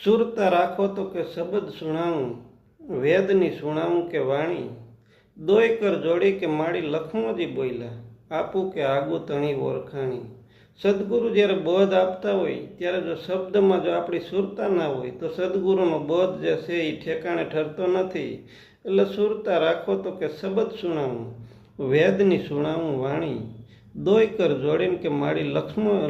સુરતા રાખો તો કે શબ્દ સુણાવું, વેદની સુણાવું કે વાણી, દોય કર જોડી કે માડી લખમોજી બોલ્યા, આપું કે આગું તણી ઓળખાણી. સદગુરુ જ્યારે બોધ આપતા હોય ત્યારે જો શબ્દમાં જો આપણી સુરતા ના હોય તો સદગુરુનો બોધ જે છે એ ઠેકાણે ઠરતો નથી. એટલે સુરતા રાખો તો કે શબ્દ સુણાવું, વેદની સુણાવું વાણી, દોય કર જોડીને કે માડી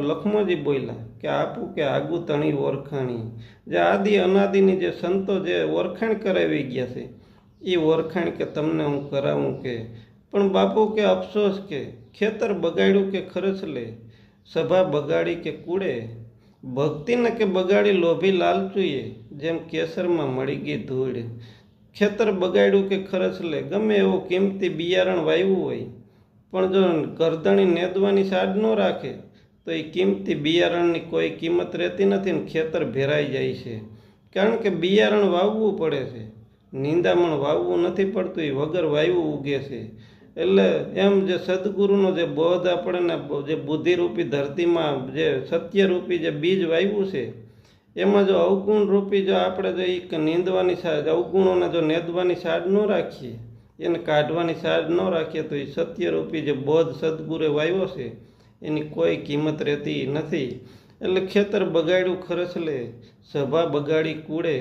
લખમોજી બોલ્યા કે આપું કે આગું તણી ઓળખાણી. જે આદિ અનાદિની જે સંતો જે ઓળખાણ કરાવી ગયા છે એ ઓળખાણ કે તમને હું કરાવું કે. પણ બાપુ કે અફસોસ કે ખેતર બગાડ્યું કે ખરચલે, સભા બગાડી કે કૂડે, ભક્તિને કે બગાડી લોભી લાલચુએ, જેમ કેસરમાં મળી ગઈ ધૂળ. ખેતર બગાડ્યું કે ખરચલે, ગમે એવો કિંમતી બિયારણ વાવ્યું હોય પણ જો ગરદણી નેદવાની સાડ ન રાખે તો એ કિંમતી બિયારણની કોઈ કિંમત રહેતી નથી ને ખેતર ભેરાઈ જાય છે. કારણ કે બિયારણ વાવવું પડે છે, નિંદામણ વાવવું નથી પડતું, એ વગર વાવ્યું ઉગે છે. એટલે એમ જે સદગુરુનો જે બોધ આપણને જે બુદ્ધિરૂપી ધરતીમાં જે સત્યરૂપી જે બીજ વાવ્યું છે એમાં જો અવગુણ રૂપી જો આપણે જો એક નીંદવાની સાડ, અવગુણોને જો નેદવાની સાડ ન રાખીએ, એને કાઢવાની સાડ ન રાખીએ તો એ સત્યરૂપી જે બોધ સદગુરુએ વાવ્યો છે એની કોઈ કિંમત રહેતી નથી. એટલે ખેતર બગાડ્યું ખરચલે, સભા બગાડી કૂડે,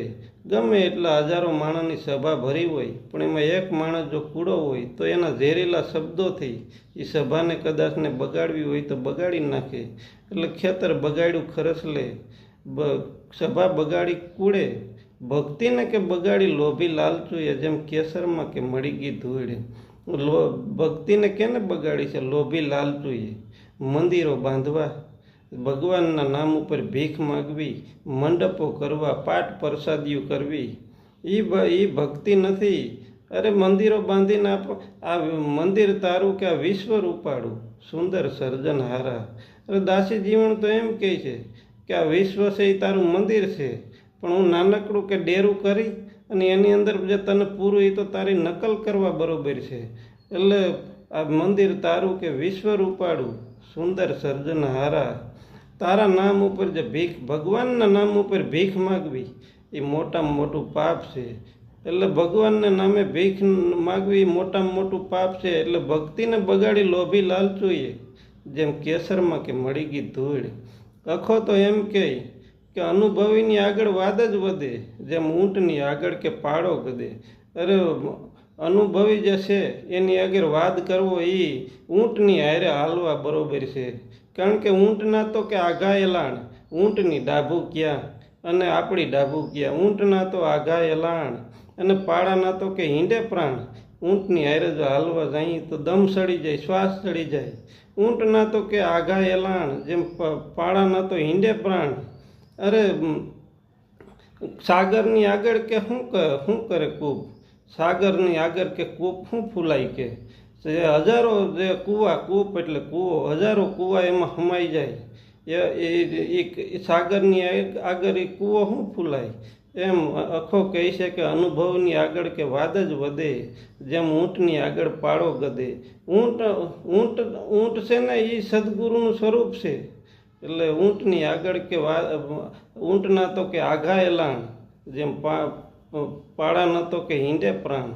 ગમે એટલા હજારો માણસની સભા ભરી હોય પણ એમાં એક માણસ જો કૂડો હોય તો એના ઝેરીલા શબ્દોથી એ સભાને કદાચને બગાડવી હોય તો બગાડી નાખે. એટલે ખેતર બગાડ્યું ખરચલે, સભા બગાડી કૂડે, ભક્તિને કે બગાડી લોભી લાલચુએ, જેમ કેસરમાં કે મળી ગઈ ધૂળ. ભક્તિને કેને બગાડી છે? લોભી લાલચુએ. મંદિરો બાંધવા, ભગવાનના નામ ઉપર ભીખ માગવી, મંડપો કરવા, પાઠ પ્રસાદીઓ કરવી, એ ભક્તિ નથી. અરે મંદિરો બાંધીને આ મંદિર તારું કે આ વિશ્વ રૂપાળું, સુંદર સર્જનહારા. અરે દાસી જીવન તો એમ કહે છે કે આ વિશ્વ છે એ તારું મંદિર છે, પણ હું નાનકડું કે ડેરું કરી અને એની અંદર જે તને પૂરું એ તો તારી નકલ કરવા બરોબર છે. એટલે આ મંદિર તારું કે વિશ્વ રૂપાળું, સુંદર સર્જનહારા. તારા નામ ઉપર જે ભીખ, ભગવાનના નામ ઉપર ભીખ માગવી એ મોટામાં મોટું પાપ છે. એટલે ભગવાનના નામે ભીખ માગવી એ મોટામાં મોટું પાપ છે. એટલે ભક્તિને બગાડી લોભી લાલચુએ, જેમ કેસરમાં કે મળી ગઈ ધૂળ. અખો તો એમ કહે કે અનુભવીની આગળ વાદ જ વધે, જેમ ઊંટની આગળ કે પાડો ગદે. અરે અનુભવી જે છે એની આગળ વાદ કરવો એ ઊંટની હારે હાલવા બરોબર છે. કારણ કે ઊંટના તો કે આઘાયેલાણ, ઊંટની ડાભું ક્યાં અને આપણી ડાભું ક્યાં. ઊંટના તો આઘાયેલાણ અને પાડાના તો કે હિંડે પ્રાણ. ઊંટની હારે જો હાલવા જાય તો દમ સડી જાય, શ્વાસ ચડી જાય. ઊંટના તો કે આઘાયેલાણ, જેમ પાડાના તો હિંડે પ્રાણ. અરે સાગરની આગળ કે શું કરે કૂપ, સાગરની આગળ કે કૂપ શું ફૂલાય કે. હજારો જે કૂપ એટલે કૂવો, હજારો કૂવા એમાં સમાઈ જાય, એ સાગરની આગળ એ કૂવો શું ફૂલાય. એમ અખો કહે છે કે અનુભવની આગળ કે વાદ જ વધે, જેમ ઊંટની આગળ પાડો ગદે. ઊંટ છે ને એ સદગુરુનું સ્વરૂપ છે. એટલે ઊંટની આગળ કે ઊંટના તો કે આઘાયેલાણ, જેમ પાડાના તો કે હિંડે પ્રાણ.